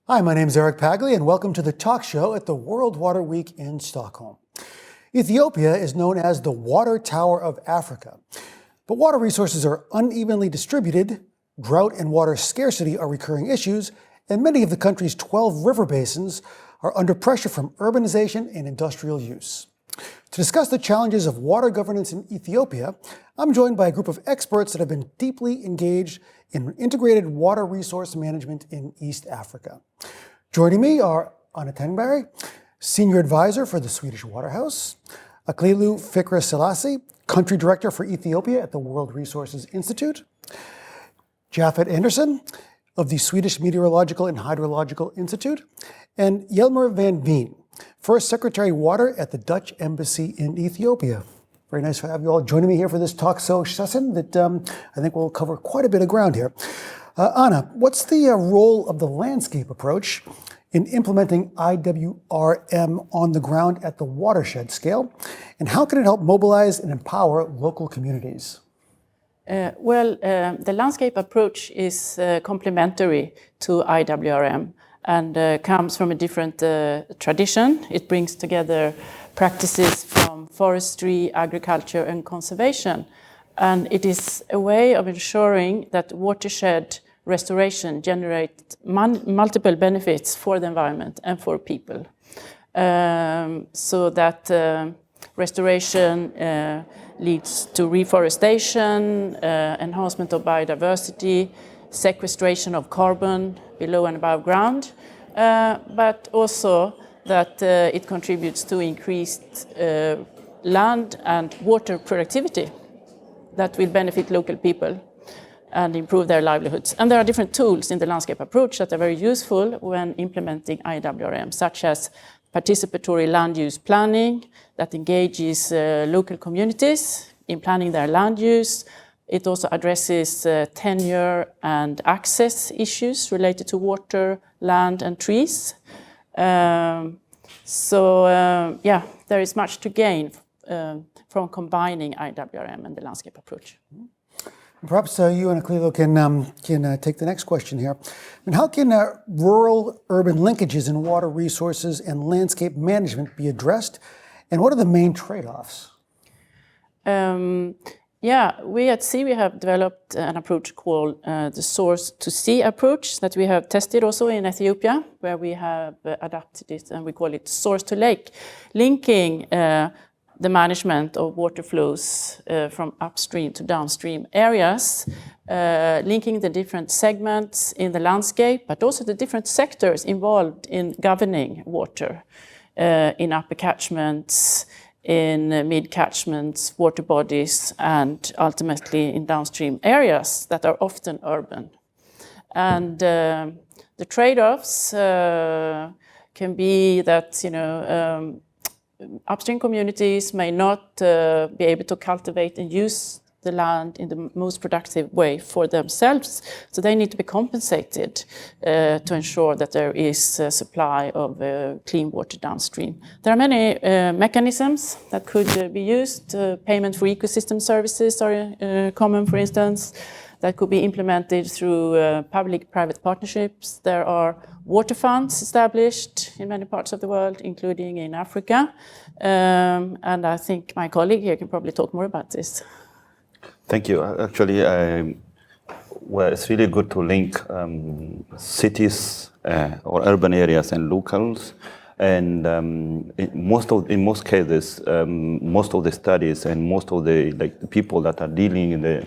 Hi, my name is Eric Pagli, and welcome to the talk show at the World Water Week in Stockholm. Ethiopia is known as the water tower of Africa, but water resources are unevenly distributed, drought and water scarcity are recurring issues, and many of the country's 12 river basins are under pressure from urbanization and industrial use. To discuss the challenges of water governance in Ethiopia, I'm joined by a group of experts that have been deeply engaged in integrated water resource management in East Africa. Joining me are Anna Tengberg, Senior Advisor for the Swedish Waterhouse, Aklilu Fikra Selassie, Country Director for Ethiopia at the World Resources Institute, Jafet Anderson of the Swedish Meteorological and Hydrological Institute, and Jelmer van Veen, First Secretary Water at the Dutch Embassy in Ethiopia. Very nice to have you all joining me here for this talk show session that I think will cover quite a bit of ground here. Anna, what's the role of the landscape approach in implementing IWRM on the ground at the watershed scale, and how can it help mobilize and empower local communities? The landscape approach is complementary to IWRM and comes from a different tradition. It brings together practices from forestry, agriculture, and conservation. And it is a way of ensuring that watershed restoration generates multiple benefits for the environment and for people. So that restoration leads to reforestation, enhancement of biodiversity, sequestration of carbon below and above ground, but also that it contributes to increased land and water productivity that will benefit local people and improve their livelihoods. And there are different tools in the landscape approach that are very useful when implementing IWRM, such as participatory land use planning that engages local communities in planning their land use. It also addresses tenure and access issues related to water, land, and trees. There is much to gain from combining IWRM and the landscape approach. Perhaps you and Aklilu can take the next question here. And how can rural-urban linkages in water resources and landscape management be addressed? And what are the main trade-offs? We at SEA have developed an approach called the source-to-sea approach that we have tested also in Ethiopia, where we have adapted it and we call it source-to-lake, linking the management of water flows from upstream to downstream areas, linking the different segments in the landscape, but also the different sectors involved in governing water in upper catchments, in mid-catchments, water bodies, and ultimately in downstream areas that are often urban. And the trade-offs can be that, upstream communities may not be able to cultivate and use the land in the most productive way for themselves. So they need to be compensated to ensure that there is a supply of clean water downstream. There are many mechanisms that could be used. Payment for ecosystem services are common, for instance, that could be implemented through public-private partnerships. There are water funds established in many parts of the world, including in Africa. And I think my colleague here can probably talk more about this. Thank you. Actually, it's really good to link cities or urban areas and locals. And in most cases, most of the studies and most of the people that are dealing in the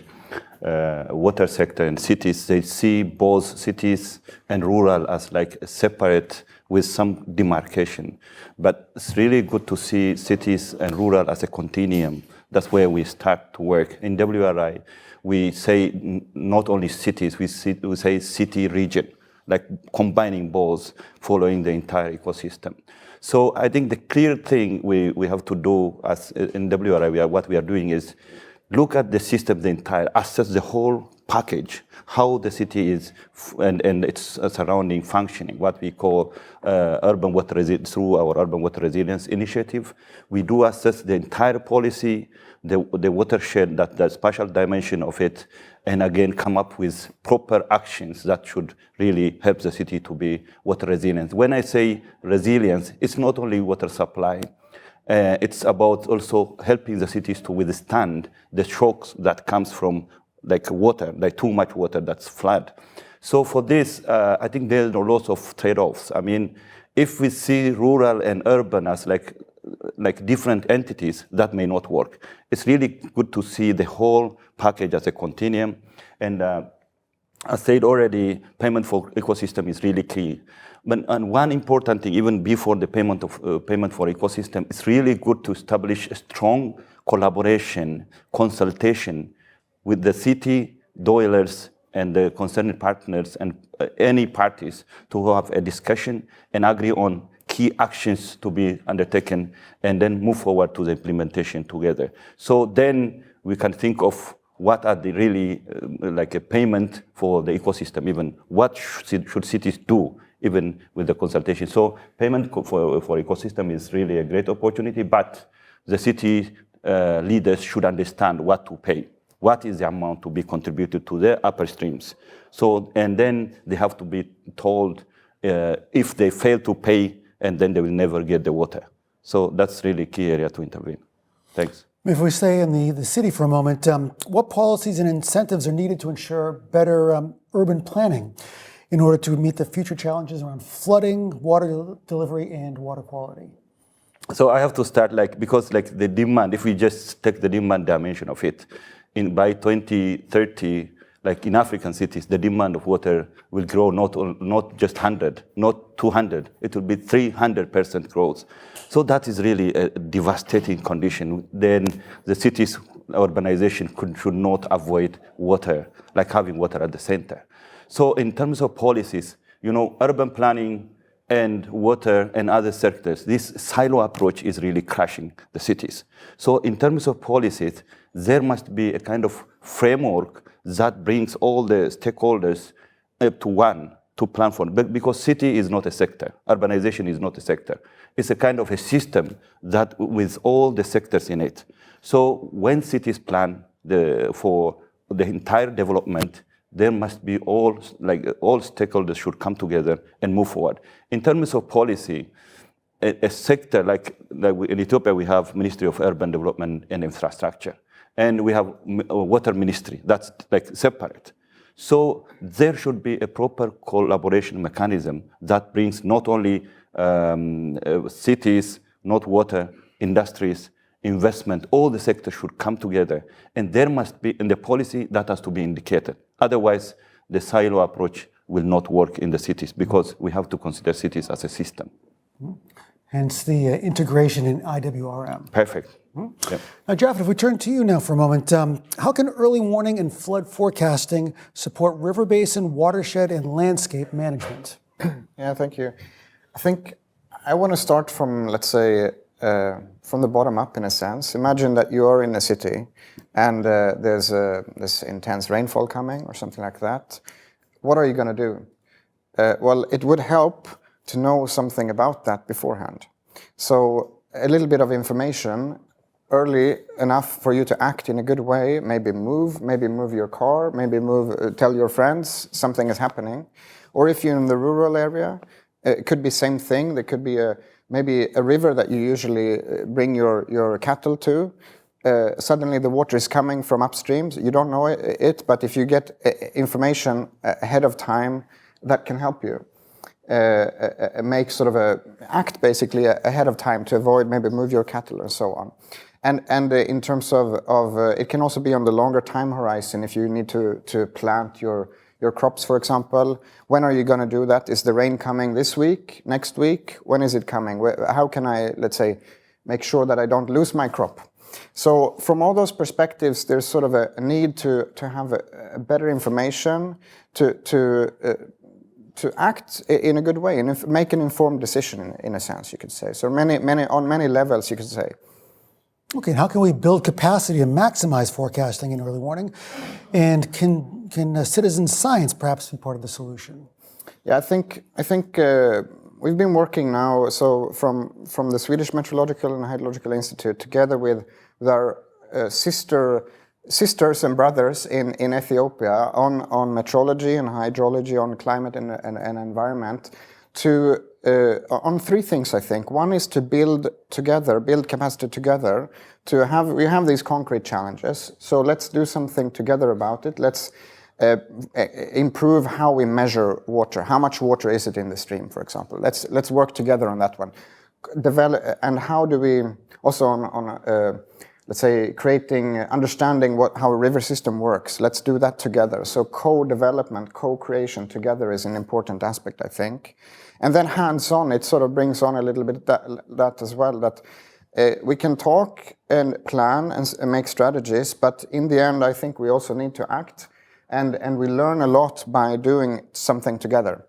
water sector in cities, they see both cities and rural as separate with some demarcation. But it's really good to see cities and rural as a continuum. That's where we start to work. In WRI, we say not only cities, we say city region, combining both, following the entire ecosystem. So I think the clear thing we have to do as in WRI, what we are doing is look at the system, the entire, assess the whole package, how the city is and its surrounding functioning, what we call urban water through our urban water resilience initiative. We do assess the entire policy, the watershed, that the spatial dimension of it, and again come up with proper actions that should really help the city to be water resilient. When I say resilience, it's not only water supply, it's about also helping the cities to withstand the shocks that comes from like water, like too much water that's flood. So for this, I think there's lots of trade-offs. I mean, if we see rural and urban as like different entities, that may not work. It's really good to see the whole package as a continuum. And I said already, payment for ecosystem is really key. And one important thing, even before the payment for ecosystem, it's really good to establish a strong collaboration, consultation with the city, dwellers, and the concerned partners and any parties to have a discussion and agree on key actions to be undertaken and then move forward to the implementation together. So then we can think of what are the really like a payment for the ecosystem, even what should cities do even with the consultation. So payment for ecosystem is really a great opportunity, but the city leaders should understand what to pay. What is the amount to be contributed to the upper streams? So, and then they have to be told if they fail to pay, and then they will never get the water. So that's really a key area to intervene. Thanks. If we stay in the city for a moment, what policies and incentives are needed to ensure better urban planning in order to meet the future challenges around flooding, water delivery, and water quality? So I have to start because the demand, if we just take the demand dimension of it, by 2030, like in African cities, the demand of water will grow not just 100, not 200, it will be 300% growth. So that is really a devastating condition. Then the cities' urbanization should not avoid water, like having water at the center. So in terms of policies, urban planning and water and other sectors, this silo approach is really crashing the cities. So in terms of policies, there must be a kind of framework that brings all the stakeholders up to one to plan for. But because city is not a sector, urbanization is not a sector. It's a kind of a system that with all the sectors in it. So when cities plan for the entire development, there must be all stakeholders should come together and move forward. In terms of policy, a sector like in Ethiopia, we have Ministry of Urban Development and Infrastructure. And we have a water ministry that's separate. So there should be a proper collaboration mechanism that brings not only cities, not water, industries, investment, all the sectors should come together. And there must be, in the policy, that has to be indicated. Otherwise, the silo approach will not work in the cities because we have to consider cities as a system. Hence the integration in IWRM. Perfect. Yep. Now, Jafet, if we turn to you now for a moment, how can early warning and flood forecasting support river basin, watershed, and landscape management? Yeah, thank you. I think I want to start from, let's say, from the bottom up in a sense. Imagine that you are in a city and there's this intense rainfall coming or something like that. What are you going to do? Well, it would help to know something about that beforehand. So a little bit of information early enough for you to act in a good way, maybe move your car, maybe tell your friends something is happening. Or if you're in the rural area, it could be same thing. There could be maybe a river that you usually bring your cattle to. Suddenly the water is coming from upstream. You don't know it, but if you get information ahead of time, that can help you. Make sort of act basically ahead of time to avoid maybe move your cattle and so on. And in terms of it can also be on the longer time horizon if you need to plant your crops, for example. When are you going to do that? Is the rain coming this week, next week? When is it coming? How can I, let's say, make sure that I don't lose my crop? So from all those perspectives, there's sort of a need to have a better information to act in a good way and make an informed decision in a sense, you could say. So on many levels, you could say. Okay, and how can we build capacity and maximize forecasting and early warning? And can citizen science perhaps be part of the solution? Yeah, I think we've been working now. So from the Swedish Meteorological and Hydrological Institute, together with our sisters and brothers in Ethiopia on meteorology and hydrology, on climate and environment, on three things, I think. One is to build capacity together. We have these concrete challenges, so let's do something together about it. Let's improve how we measure water. How much water is it in the stream, for example? Let's work together on that one. And how do we also on let's say understanding how a river system works. Let's do that together. So co-development, co-creation together is an important aspect, I think. And then hands-on, it sort of brings on a little bit that as well, that we can talk and plan and make strategies, but in the end, I think we also need to act, and we learn a lot by doing something together.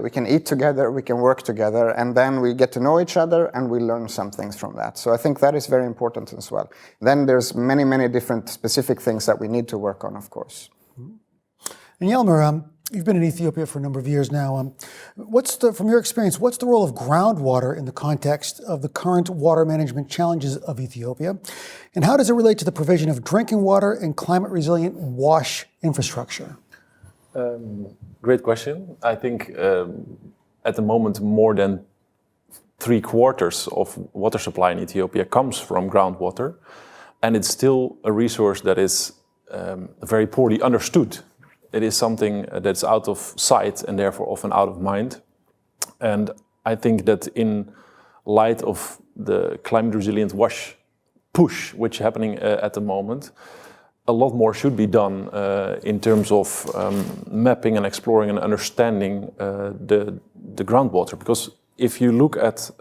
We can eat together, we can work together, and then we get to know each other and we learn some things from that. So I think that is very important as well. Then there's many, many different specific things that we need to work on, of course. And Yelmer, you've been in Ethiopia for a number of years now. From your experience, what's the role of groundwater in the context of the current water management challenges of Ethiopia? And how does it relate to the provision of drinking water and climate-resilient wash infrastructure? Great question. I think at the moment more than 3/4 of water supply in Ethiopia comes from groundwater, and it's still a resource that is very poorly understood. It is something that's out of sight and therefore often out of mind. And I think that in light of the climate resilient wash push, which is happening at the moment, a lot more should be done in terms of mapping and exploring and understanding the groundwater. Because if you look at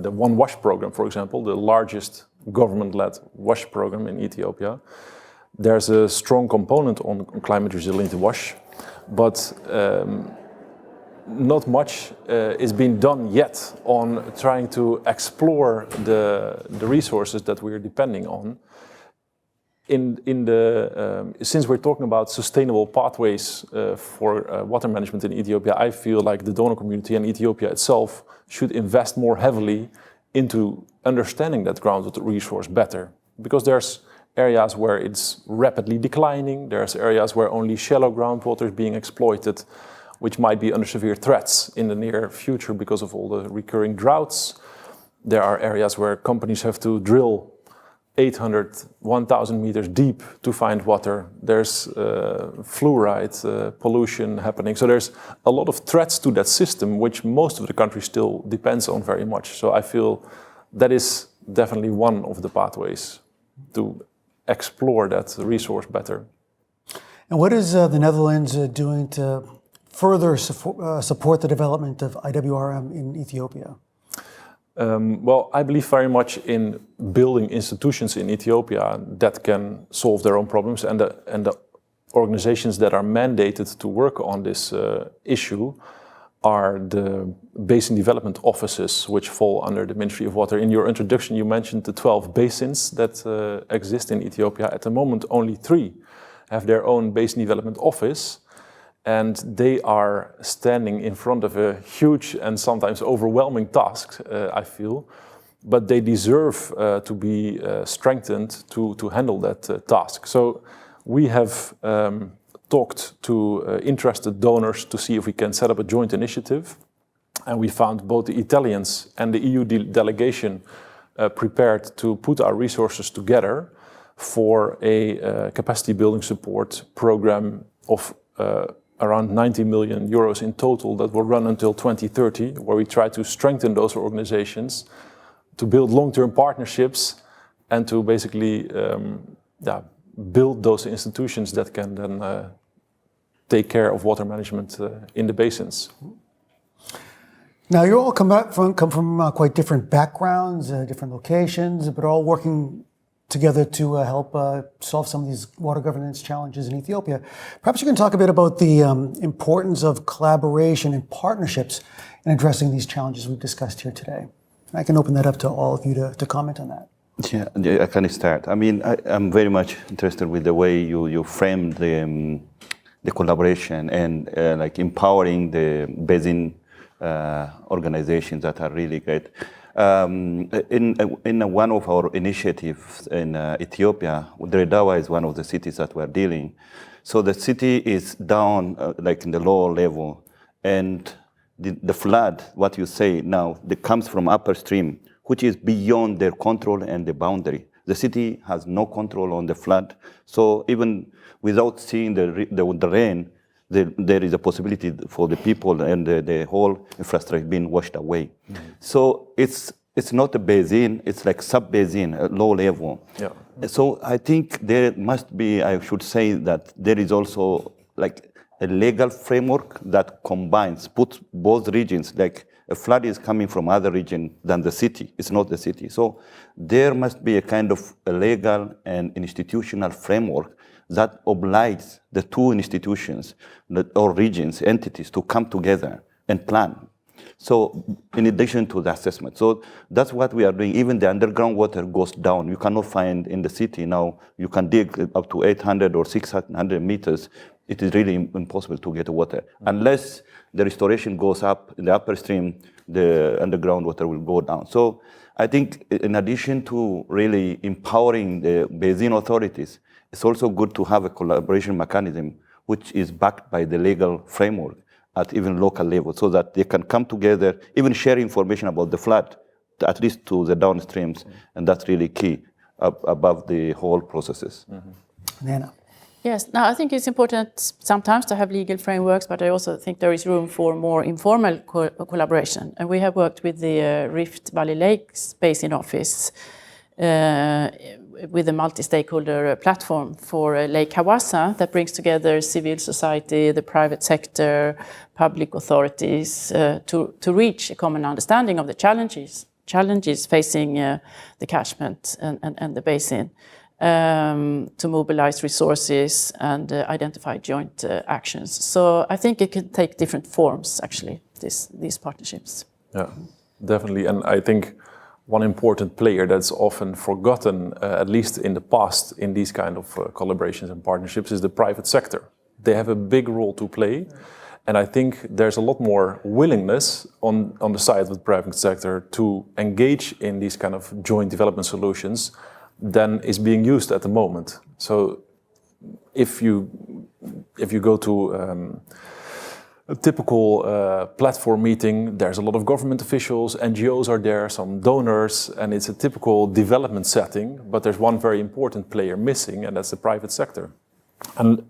the One Wash program, for example, the largest government-led wash program in Ethiopia, there's a strong component on climate resilient wash, but not much is being done yet on trying to explore the resources that we're depending on. Since we're talking about sustainable pathways for water management in Ethiopia, I feel like the donor community and Ethiopia itself should invest more heavily into understanding that groundwater resource better. Because there's areas where it's rapidly declining, there's areas where only shallow groundwater is being exploited, which might be under severe threats in the near future because of all the recurring droughts. There are areas where companies have to drill 800, 1,000 meters deep to find water. There's fluoride pollution happening. So there's a lot of threats to that system, which most of the country still depends on very much. So I feel that is definitely one of the pathways to explore that resource better. And what is the Netherlands doing to further support the development of IWRM in Ethiopia? Well, I believe very much in building institutions in Ethiopia that can solve their own problems, and the organizations that are mandated to work on this issue are the basin development offices, which fall under the Ministry of Water. In your introduction, you mentioned the 12 basins that exist in Ethiopia. At the moment, only 3 have their own basin development office, and they are standing in front of a huge and sometimes overwhelming task, I feel, but they deserve to be strengthened to handle that task. So we have talked to interested donors to see if we can set up a joint initiative, and we found both the Italians and the EU delegation prepared to put our resources together for a capacity building support program of around 90 million euros in total that will run until 2030, where we try to strengthen those organizations, to build long-term partnerships, and to basically build those institutions that can then take care of water management in the basins. Now, you all come from quite different backgrounds, different locations, but all working together to help solve some of these water governance challenges in Ethiopia. Perhaps you can talk a bit about the importance of collaboration and partnerships in addressing these challenges we've discussed here today. I can open that up to all of you to comment on that. Yeah, I can start. I mean, I'm very much interested with the way you framed the collaboration and like empowering the basin organizations that are really great. In one of our initiatives in Ethiopia, Woreda is one of the cities that we're dealing. So the city is down like in the lower level, and the flood, what you say now, that comes from upper stream, which is beyond their control and the boundary. The city has no control on the flood, so even without seeing the rain, there is a possibility for the people and the whole infrastructure being washed away. Mm-hmm. So it's not a basin, it's like sub-basin, a low level. Yeah. So I think there must be, I should say that there is also like a legal framework that puts both regions, like a flood is coming from other region than the city, it's not the city. So there must be a kind of a legal and institutional framework that obliges the two institutions or regions, entities to come together and plan. So in addition to the assessment, so that's what we are doing. Even the underground water goes down. You cannot find in the city now, you can dig up to 800 or 600 meters. It is really impossible to get water. Unless the restoration goes up in the upper stream, the underground water will go down. So I think in addition to really empowering the basin authorities, it's also good to have a collaboration mechanism which is backed by the legal framework at even local level, so that they can come together, even share information about the flood, at least to the downstreams, and that's really key above the whole processes. Mm-hmm. Nana. Yes, now I think it's important sometimes to have legal frameworks, but I also think there is room for more informal collaboration. And we have worked with the Rift Valley Lakes Basin Office with a multi-stakeholder platform for Lake Hawassa that brings together civil society, the private sector, public authorities to reach a common understanding of the challenges facing the catchment and the basin, to mobilize resources and identify joint actions. So I think it can take different forms, actually, these partnerships. Yeah, definitely. And I think one important player that's often forgotten, at least in the past, in these kind of collaborations and partnerships, is the private sector. They have a big role to play. And I think there's a lot more willingness on the side of the private sector to engage in these kind of joint development solutions than is being used at the moment. So if you go to a typical platform meeting, there's a lot of government officials, NGOs are there, some donors, and it's a typical development setting, but there's one very important player missing, and that's the private sector. And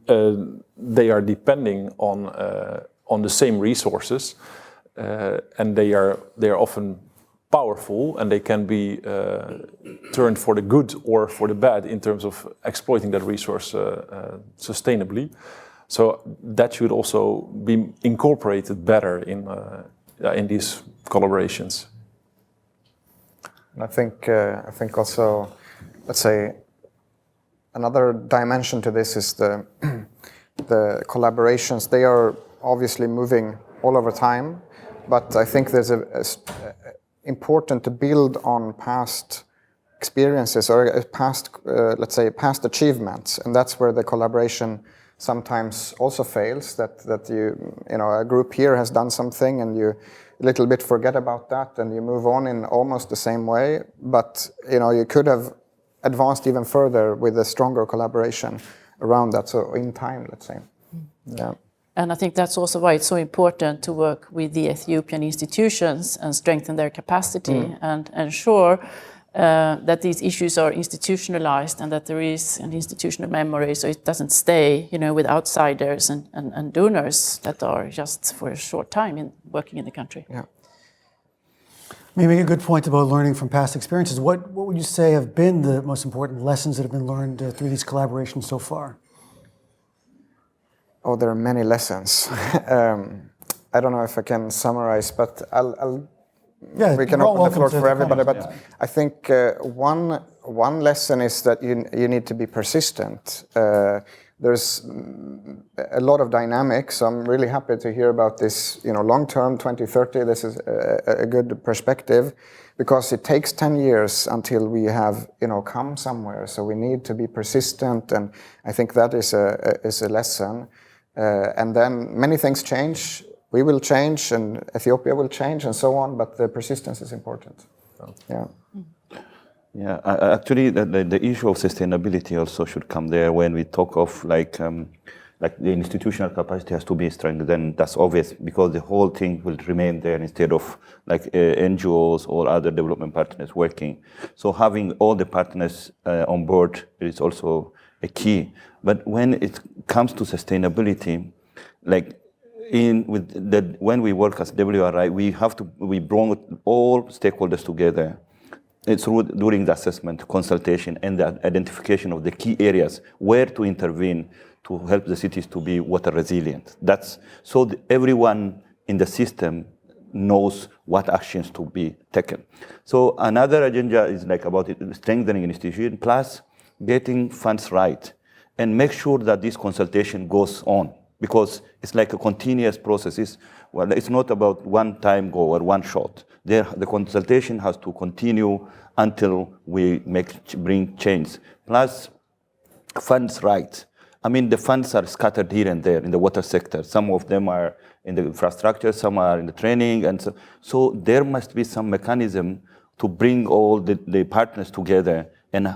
they are depending on the same resources, and they are often powerful, and they can be turned for the good or for the bad in terms of exploiting that resource sustainably. So that should also be incorporated better in these collaborations. I think also, let's say, another dimension to this is the collaborations. They are obviously moving all over time, but I think there's important to build on past experiences or past, let's say, past achievements, and that's where the collaboration sometimes also fails. That you know, a group here has done something, and you a little bit forget about that, and you move on in almost the same way. But you know, you could have advanced even further with a stronger collaboration around that. So in time, let's say, yeah. And I think that's also why it's so important to work with the Ethiopian institutions and strengthen their capacity and ensure that these issues are institutionalized and that there is an institutional memory, so it doesn't stay, you know, with outsiders and donors that are just for a short time working in the country. Yeah. Maybe a good point about learning from past experiences. What would you say have been the most important lessons that have been learned through these collaborations so far? Oh, there are many lessons. I don't know if I can summarize, but we can open the floor for everybody. But yeah. I think one lesson is that you need to be persistent. there's a lot of dynamics. So I'm really happy to hear about this, long-term 2030. This is a good perspective, because it takes 10 years until we have, come somewhere. So we need to be persistent, and I think that is a lesson. And then many things change. We will change, and Ethiopia will change, and so on. But the persistence is important. Yeah. Yeah, actually, the issue of sustainability also should come there when we talk of like the institutional capacity has to be strengthened. That's obvious, because the whole thing will remain there instead of like NGOs or other development partners working. So having all the partners on board is also a key. But when it comes to sustainability, like when we work as WRI, we bring all stakeholders together. It's during the assessment, consultation, and the identification of the key areas where to intervene to help the cities to be water resilient. That's so everyone in the system knows what actions to be taken. So another agenda is like about strengthening institutions, plus getting funds right, and make sure that this consultation goes on, because it's like a continuous process. It's not about one time go or one shot. The consultation has to continue until we bring change. Plus, funds right. I mean, the funds are scattered here and there in the water sector. Some of them are in the infrastructure, some are in the training, and so there must be some mechanism to bring all the partners together and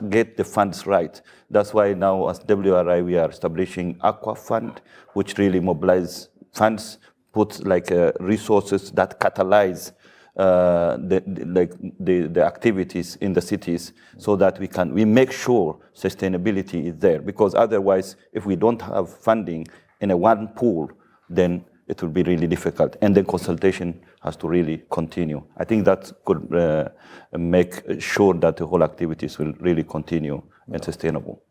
get the funds right. That's why now, as WRI, we are establishing Aqua Fund, which really mobilizes funds, puts like resources that catalyze the activities in the cities, so that we make sure sustainability is there. Because otherwise, if we don't have funding in a one pool, then it will be really difficult. And then consultation has to really continue. I think that could make sure that the whole activities will really continue and sustainable.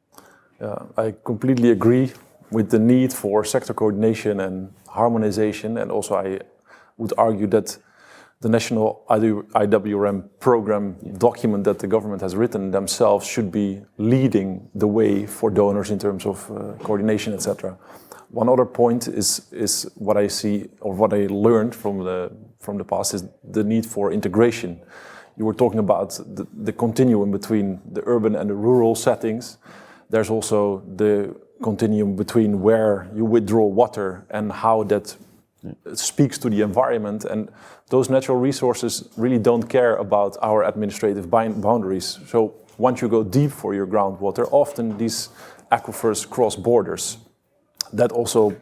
Yeah, I completely agree with the need for sector coordination and harmonization. And also I would argue that the national IWRM program document that the government has written themselves should be leading the way for donors in terms of coordination, etc. One other point is what I see, or what I learned from the past, is the need for integration. You were talking about the continuum between the urban and the rural settings. There's also the continuum between where you withdraw water and how that speaks to the environment, and those natural resources really don't care about our administrative boundaries. So once you go deep for your groundwater, often these aquifers cross borders. That also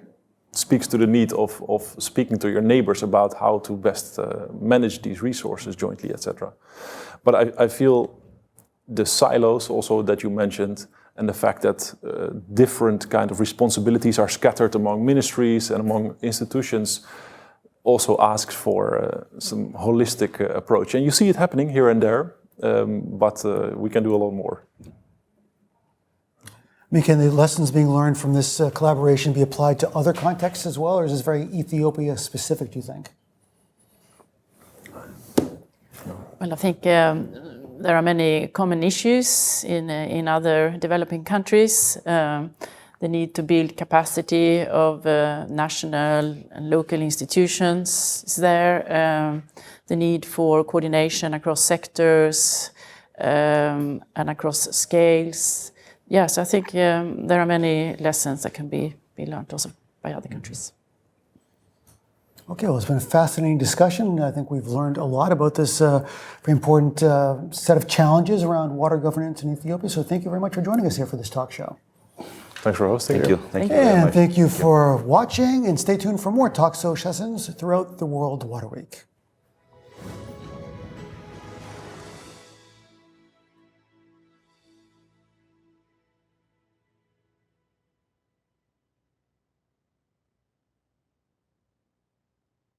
speaks to the need of speaking to your neighbors about how to best manage these resources jointly, etc. But I feel the silos also that you mentioned, and the fact that different kind of responsibilities are scattered among ministries and among institutions, also asks for some holistic approach. And you see it happening here and there, but we can do a lot more. Can the lessons being learned from this collaboration be applied to other contexts as well, or is this very Ethiopia specific, do you think? Well, I think there are many common issues in other developing countries. The need to build capacity of national and local institutions is there. The need for coordination across sectors and across scales. Yes, I think there are many lessons that can be learned also by other countries. Okay, well, it's been a fascinating discussion. I think we've learned a lot about this very important set of challenges around water governance in Ethiopia. So thank you very much for joining us here for this talk show. Thanks for hosting. Thank you. Thank you very much. And thank you for watching, and stay tuned for more talk show sessions throughout the World Water Week.